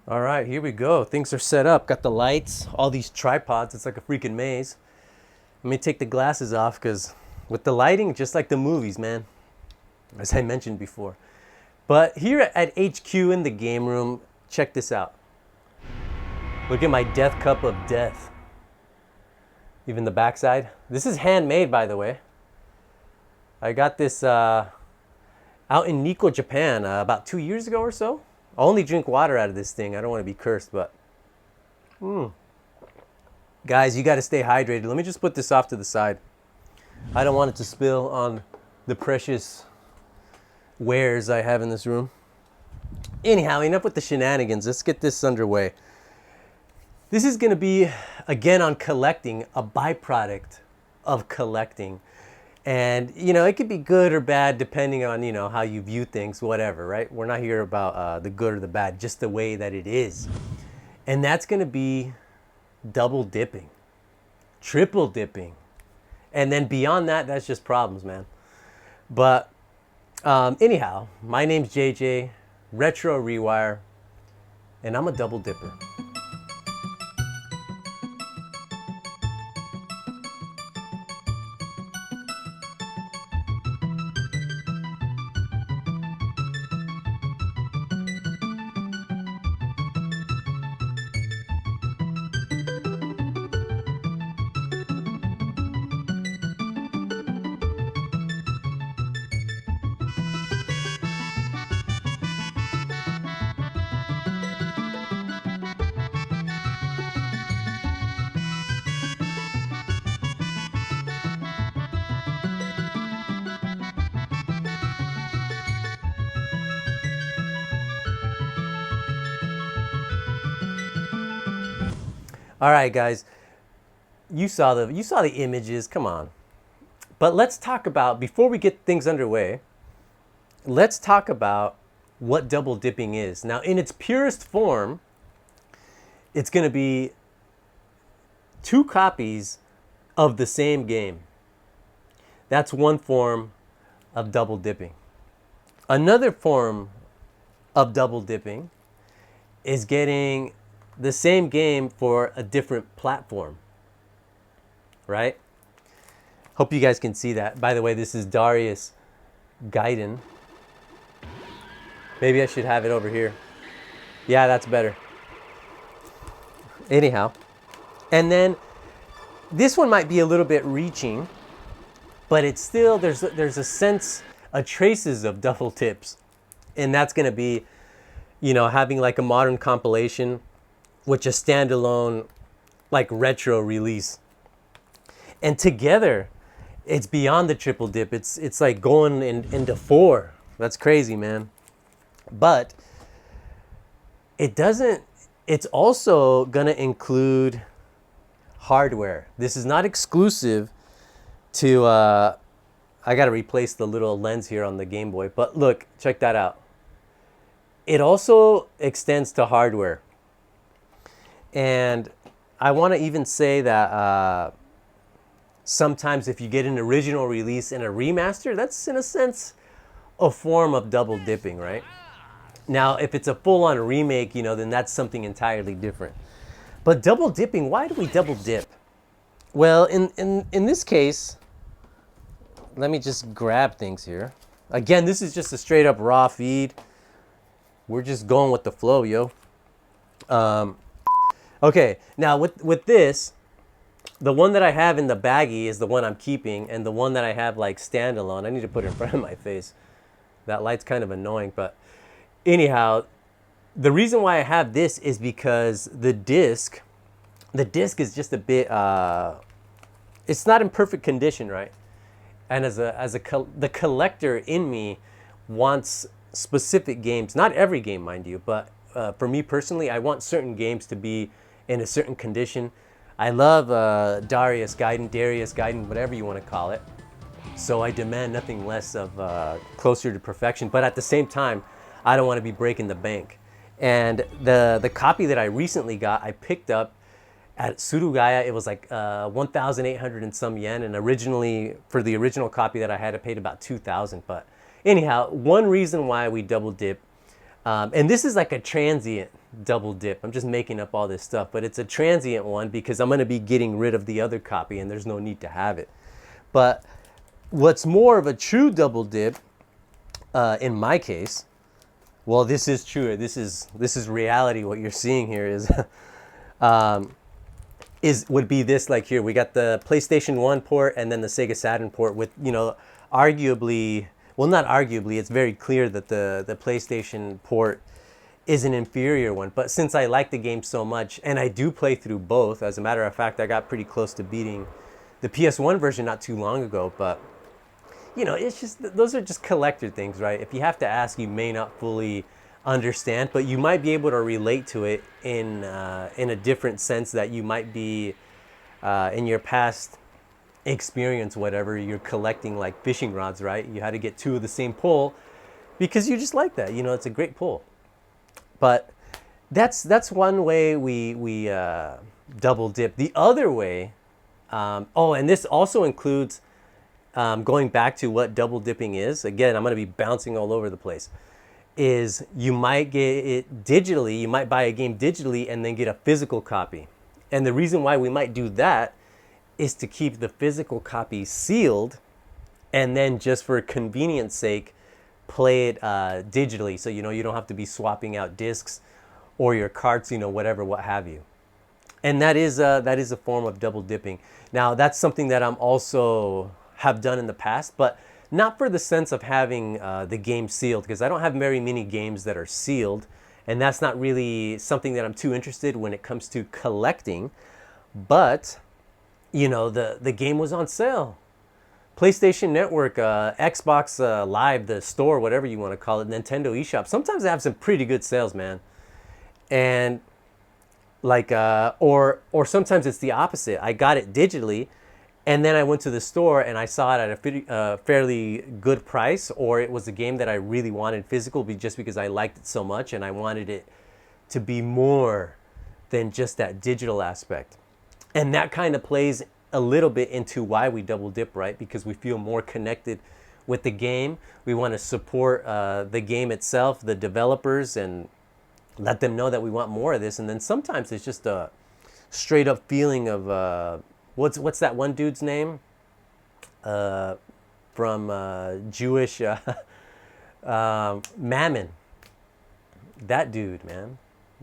All right, here we go. Things are set up. Got the lights, all these tripods. It's like a freaking maze. Let me take the glasses off because with the lighting, just like the movies, man, as I mentioned before. But here at HQ in the game room, check this out. Look at my death cup of death. Even the backside. This is handmade, by the way. I got this out in Nikko, Japan, about 2 years ago or so. I only drink water out of this thing. I don't want to be cursed, but guys, you got to stay hydrated. Let me just put this off to the side. I don't want it to spill on the precious wares I have in this room. Anyhow, enough with the shenanigans. Let's get this underway. This is going to be, again, on collecting, a byproduct of collecting. And, it could be good or bad depending on, how you view things, whatever, right? We're not here about the good or the bad, just the way that it is. And that's going to be double dipping, triple dipping. And then beyond that, that's just problems, man. But anyhow, my name's JJ, Retro ReWire, and I'm a double dipper. All right, guys, you saw the images. Come on, but let's talk about, before we get things underway. Let's talk about what double dipping is. Now, in its purest form, it's going to be two copies of the same game. That's one form of double dipping. Another form of double dipping is getting the same game for a different platform, right? Hope you guys can see that. By the way, this is Darius Gaiden. Maybe I should have it over here. Yeah, that's better. Anyhow, and then this one might be a little bit reaching, but it's still, there's a sense, a traces of double tips, and that's going to be, having like a modern compilation, which a standalone, like, retro release. And together, it's beyond the triple dip. It's like going into four. That's crazy, man. But it's also gonna include hardware. This is not exclusive to, I gotta replace the little lens here on the Game Boy, but look, check that out. It also extends to hardware. And I want to even say that sometimes if you get an original release and a remaster, that's in a sense a form of double dipping, right? Now, if it's a full-on remake, then that's something entirely different. But double dipping, why do we double dip? Well, in this case, let me just grab things here. Again, this is just a straight up raw feed. We're just going with the flow, yo. Okay, now with this, the one that I have in the baggie is the one I'm keeping, and the one that I have like standalone, I need to put it in front of my face. That light's kind of annoying, but anyhow, the reason why I have this is because the disc is just a bit, it's not in perfect condition, right? And the collector in me wants specific games, not every game, mind you, but for me personally, I want certain games to be in a certain condition. I love Darius Gaiden, whatever you want to call it. So I demand nothing less of closer to perfection. But at the same time, I don't want to be breaking the bank. And the copy that I recently got, I picked up at Surugaya. It was like 1,800 and some yen. And originally, for the original copy that I had, I paid about 2,000. But anyhow, one reason why we double dip And this is like a transient double dip. I'm just making up all this stuff, but it's a transient one because I'm going to be getting rid of the other copy and there's no need to have it. But what's more of a true double dip, in my case, well, this is true. This is reality. What you're seeing here would be this, like here. We got the PlayStation 1 port and then the Sega Saturn port with, arguably, well, not arguably, it's very clear that the PlayStation port is an inferior one. But since I like the game so much, and I do play through both, as a matter of fact, I got pretty close to beating the PS1 version not too long ago, but it's just, those are just collector things, right? If you have to ask, you may not fully understand, but you might be able to relate to it in a different sense that you might be in your past experience, whatever. You're collecting like fishing rods, right? You had to get two of the same pull because you just like that. It's a great pull. But that's one way we double dip. The other way, and this also includes going back to what double dipping is. Again, I'm going to be bouncing all over the place. Is you might get it digitally, you might buy a game digitally and then get a physical copy. And the reason why we might do that is to keep the physical copy sealed and then just for convenience sake, play it digitally. So, you don't have to be swapping out discs or your carts, whatever, what have you. And that is a form of double dipping. Now, that's something that I'm also have done in the past, but not for the sense of having the game sealed, because I don't have very many games that are sealed, and that's not really something that I'm too interested when it comes to collecting. But the game was on sale. PlayStation Network, Xbox Live, the store, whatever you want to call it, Nintendo eShop. Sometimes they have some pretty good sales, man. And like, or sometimes it's the opposite. I got it digitally, and then I went to the store and I saw it at a fairly good price, or it was a game that I really wanted physical just because I liked it so much and I wanted it to be more than just that digital aspect. And that kind of plays a little bit into why we double dip, right? Because we feel more connected with the game. We want to support the game itself, the developers, and let them know that we want more of this. And then sometimes it's just a straight up feeling of what's that one dude's name from Jewish Mammon. That dude, man,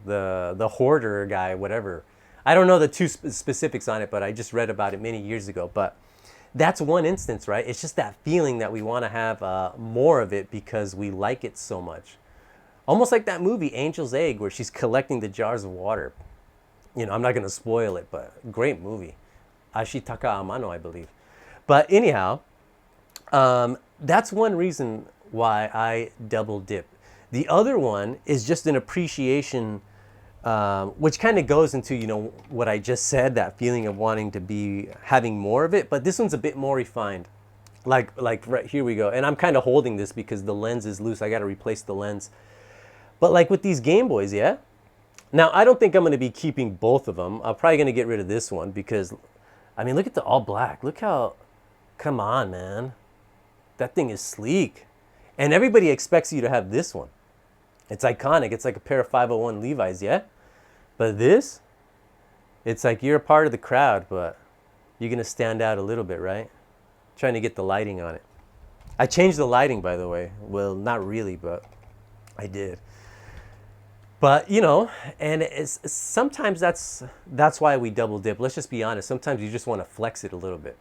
the hoarder guy, whatever. I don't know the two specifics on it, but I just read about it many years ago. But that's one instance, right? It's just that feeling that we want to have more of it because we like it so much. Almost like that movie Angel's Egg, where she's collecting the jars of water. I'm not going to spoil it, but great movie. Ashitaka Amano, I believe. But anyhow, that's one reason why I double dip. The other one is just an appreciation, which kind of goes into, what I just said, that feeling of wanting to be having more of it. But this one's a bit more refined. Like right here we go. And I'm kind of holding this because the lens is loose. I got to replace the lens. But like with these Game Boys, yeah? Now, I don't think I'm going to be keeping both of them. I'm probably going to get rid of this one because, look at the all black. Look how, come on, man. That thing is sleek. And everybody expects you to have this one. It's iconic. It's like a pair of 501 Levi's, yeah? But this, it's like you're a part of the crowd, but you're going to stand out a little bit, right? Trying to get the lighting on it. I changed the lighting, by the way. Well, not really, but I did. But, and sometimes that's why we double dip. Let's just be honest. Sometimes you just want to flex it a little bit.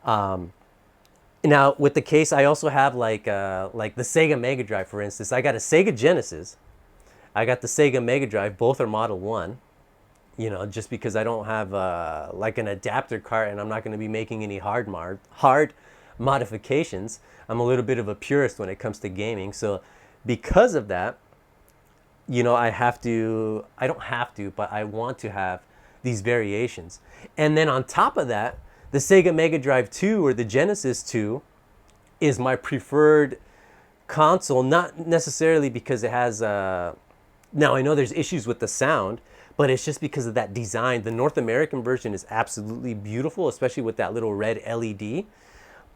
Now, with the case, I also have like the Sega Mega Drive, for instance. I got a Sega Genesis. I got the Sega Mega Drive. Both are Model 1. Just because I don't have like an adapter cart and I'm not going to be making any hard modifications. I'm a little bit of a purist when it comes to gaming. So because of that, I don't have to, but I want to have these variations. And then on top of that, the Sega Mega Drive 2 or the Genesis 2 is my preferred console, not necessarily because it has, now I know there's issues with the sound, but it's just because of that design. The North American version is absolutely beautiful, especially with that little red LED.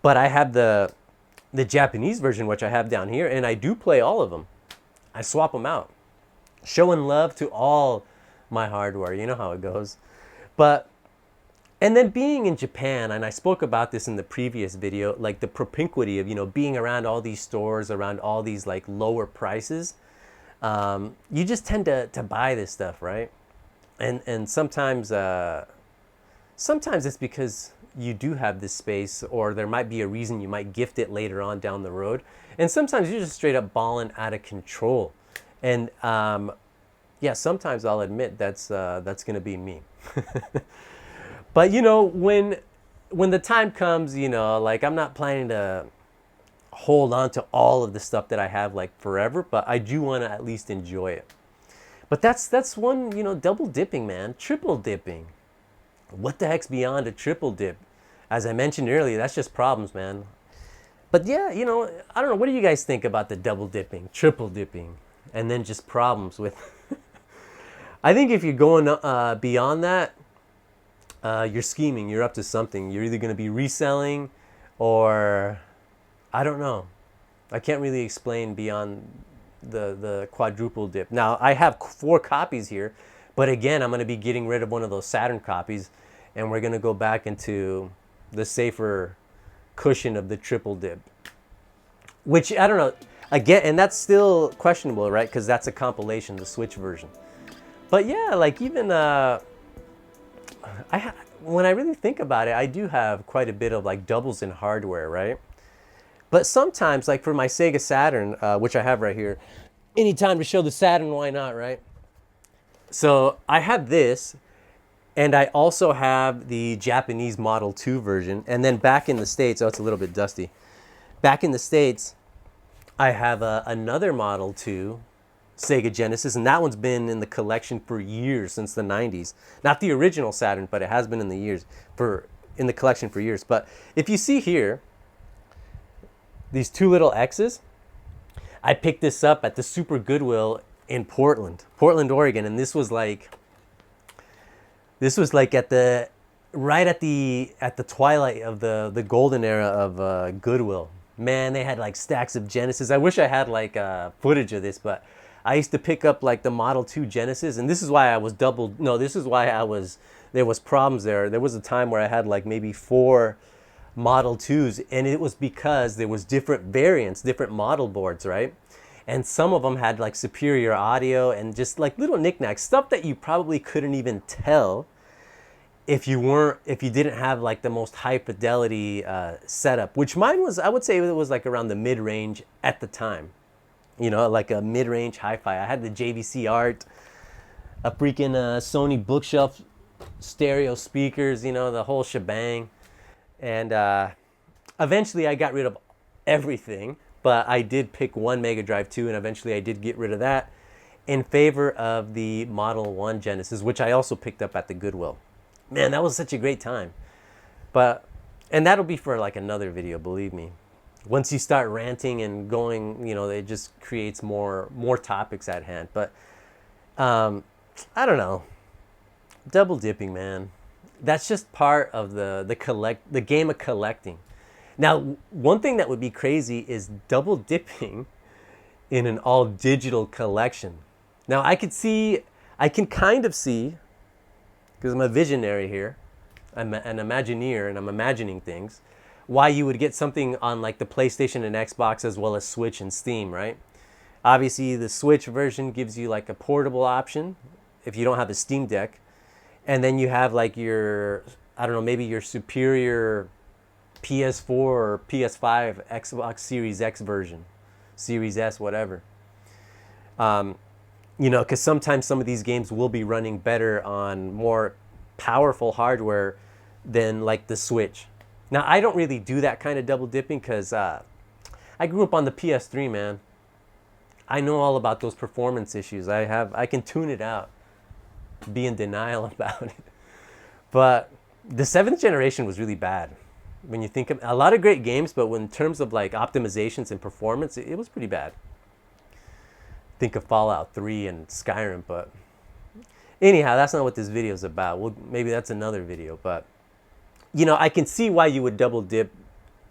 But I have the Japanese version, which I have down here, and I do play all of them. I swap them out. Showing love to all my hardware. You know how it goes. But, and then being in Japan, and I spoke about this in the previous video, like the propinquity of, you know, being around all these stores, around all these like lower prices. You just tend to buy this stuff, right? And sometimes it's because you do have this space, or there might be a reason you might gift it later on down the road. And sometimes you're just straight up balling out of control. And yeah, sometimes I'll admit that's gonna be me. But you know, when the time comes, you know, like I'm not planning to hold on to all of the stuff that I have like forever, but I do want to at least enjoy it. But that's one, you know, double dipping, man, triple dipping. What the heck's beyond a triple dip? As I mentioned earlier, that's just problems, man. But yeah, you know, I don't know. What do you guys think about the double dipping, triple dipping, and then just problems with? I think if you're going beyond that, you're scheming. You're up to something. You're either going to be reselling, or I don't know. I can't really explain beyond the quadruple dip. Now I have 4 copies here, but again, I'm going to be getting rid of one of those Saturn copies, and we're going to go back into the safer cushion of the triple dip, which I don't know. Again, and that's still questionable, right? Because that's a compilation, the Switch version. But yeah, like even when I really think about it, I do have quite a bit of like doubles in hardware, right? But sometimes, like for my Sega Saturn, which I have right here, anytime to show the Saturn, why not, right? So I have this, and I also have the Japanese Model 2 version. And then back in the States, oh, it's a little bit dusty. Back in the States, I have another Model 2 Sega Genesis, and that one's been in the collection for years, since the 90s. Not the original Saturn, but it has been in the collection for years. But if you see here, these 2 little X's, I picked this up at the Super Goodwill in Portland, Oregon, and this was like right at the twilight of the golden era of Goodwill. Man, they had like stacks of Genesis. I wish I had like footage of this, but I used to pick up like the Model 2 Genesis, and this is why I was there was problems there. There was a time where I had like maybe 4 Model 2s, and it was because there was different variants, different model boards, right? And some of them had like superior audio and just like little knickknacks, stuff that you probably couldn't even tell if you didn't have like the most high fidelity setup, which mine was. I would say it was like around the mid-range at the time, you know, like a mid-range hi-fi. I had the JVC Art, a freaking Sony bookshelf stereo speakers, you know, the whole shebang. And eventually I got rid of everything, but I did pick one Mega Drive 2, and eventually I did get rid of that in favor of the Model 1 Genesis, which I also picked up at the Goodwill. Man, that was such a great time. And that'll be for like another video, believe me. Once you start ranting and going, you know, it just creates more topics at hand. But I don't know. Double dipping, man. That's just part of the game of collecting. Now, one thing that would be crazy is double dipping in an all digital collection. Now, I can kind of see, because I'm a visionary here, I'm an Imagineer, and I'm imagining things, why you would get something on like the PlayStation and Xbox as well as Switch and Steam, right? Obviously, the Switch version gives you like a portable option if you don't have a Steam Deck. And then you have like your, I don't know, maybe your superior PS4 or PS5 Xbox Series X version, Series S, whatever. You know, because sometimes some of these games will be running better on more powerful hardware than like the Switch. Now, I don't really do that kind of double dipping because I grew up on the PS3, man. I know all about those performance issues. I can tune it out, be in denial about it. But the 7th generation was really bad. When you think of a lot of great games, but in terms of like optimizations and performance, it was pretty bad. Think of Fallout 3 and Skyrim, but anyhow, that's not what this video is about. Well, maybe that's another video, but you know, I can see why you would double dip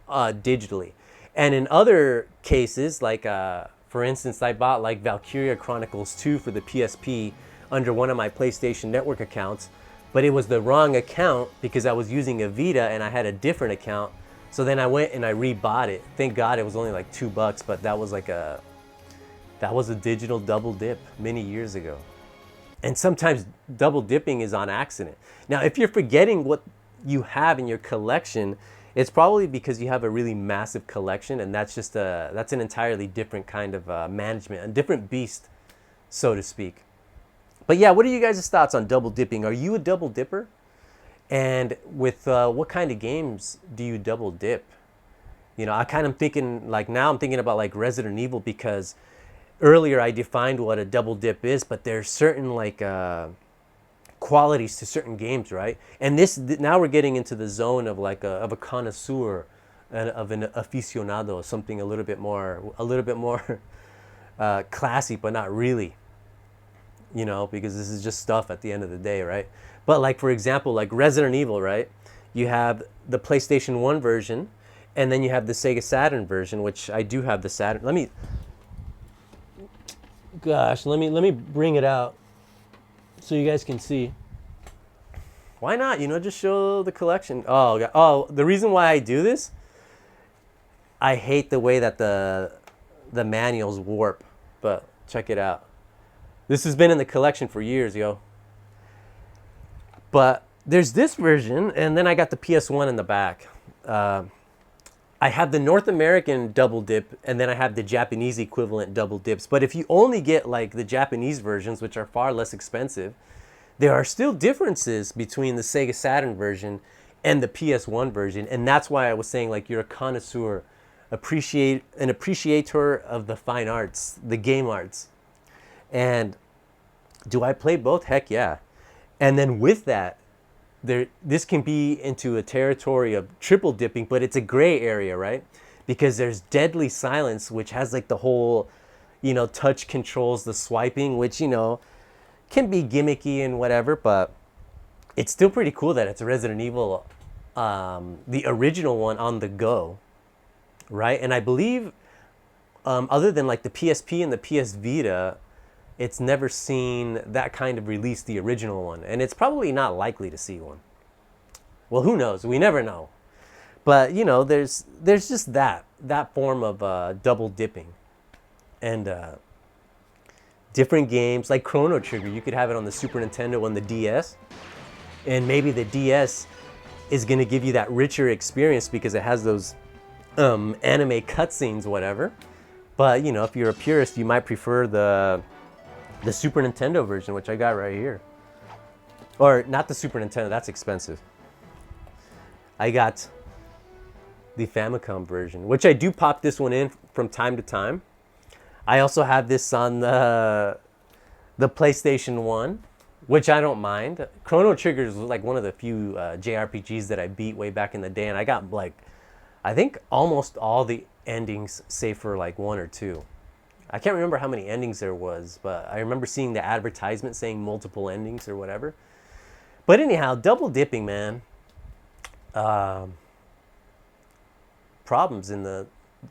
digitally. And in other cases, like For instance, I bought like Valkyria Chronicles 2 for the PSP under one of my PlayStation Network accounts, but it was the wrong account because I was using a Vita and I had a different account. So then I went and I rebought it. Thank God it was only like $2, but that was a digital double dip many years ago. And sometimes double dipping is on accident. Now, if you're forgetting what you have in your collection, it's probably because you have a really massive collection, and that's an entirely different kind of management, a different beast, so to speak. But yeah, what are you guys' thoughts on double dipping? Are you a double dipper? And with what kind of games do you double dip? You know, I kind of thinking like now I'm thinking about like Resident Evil, because earlier I defined what a double dip is, but there's certain like qualities to certain games, right? And now we're getting into the zone of like of a connoisseur, of an aficionado, something a little bit more classy, but not really, you know, because this is just stuff at the end of the day, right? But like, for example, like Resident Evil, right? You have the PlayStation 1 version, and then you have the Sega Saturn version, which I do have the Saturn. Let me bring it out so you guys can see. Why not? You know, just show the collection. Oh, God. Oh, the reason why I do this, I hate the way that the manuals warp, but check it out. This has been in the collection for years, yo. But there's this version, and then I got the PS1 in the back. I have the North American double dip, and then I have the Japanese equivalent double dips. But if you only get like the Japanese versions, which are far less expensive, there are still differences between the Sega Saturn version and the PS1 version. And that's why I was saying like you're a connoisseur, an appreciator of the fine arts, the game arts. And do I play both? Heck yeah. And then with that, this can be into a territory of triple dipping, but it's a gray area, right? Because there's Deadly Silence, which has like the whole, you know, touch controls, the swiping, which, you know, can be gimmicky and whatever, but it's still pretty cool that it's Resident Evil, the original one on the go, right? And I believe, other than like the PSP and the PS Vita, it's never seen that kind of release, the original one. And it's probably not likely to see one. Well, who knows? We never know. But, you know, there's just that form of double dipping. And different games, like Chrono Trigger, you could have it on the Super Nintendo and the DS. And maybe the DS is going to give you that richer experience because it has those anime cutscenes, whatever. But, you know, if you're a purist, you might prefer the Super Nintendo version, which I got right here. Or not the Super Nintendo, that's expensive. I got the Famicom version, which I do pop this one in from time to time. I also have this on the PlayStation 1, which I don't mind. Chrono Trigger is like one of the few JRPGs that I beat way back in the day, and I got like, I think almost all the endings save for like one or two. I can't remember how many endings there was, but I remember seeing the advertisement saying multiple endings or whatever. But anyhow, double dipping, man. Problems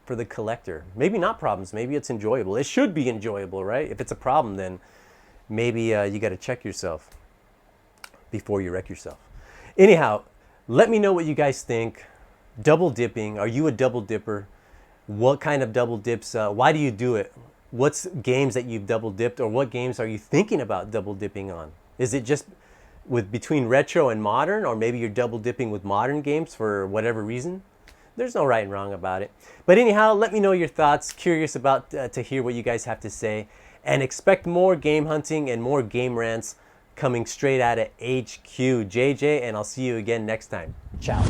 for the collector. Maybe not problems. Maybe it's enjoyable. It should be enjoyable, right? If it's a problem, then maybe you got to check yourself before you wreck yourself. Anyhow, let me know what you guys think. Double dipping. Are you a double dipper? What kind of double dips? Why do you do it? What's games that you've double dipped, or what games are you thinking about double dipping on? Is it just between retro and modern, or maybe you're double dipping with modern games for whatever reason? There's no right and wrong about it. But anyhow, let me know your thoughts. Curious about to hear what you guys have to say, and expect more game hunting and more game rants coming straight out of HQ. JJ, and I'll see you again next time. Ciao.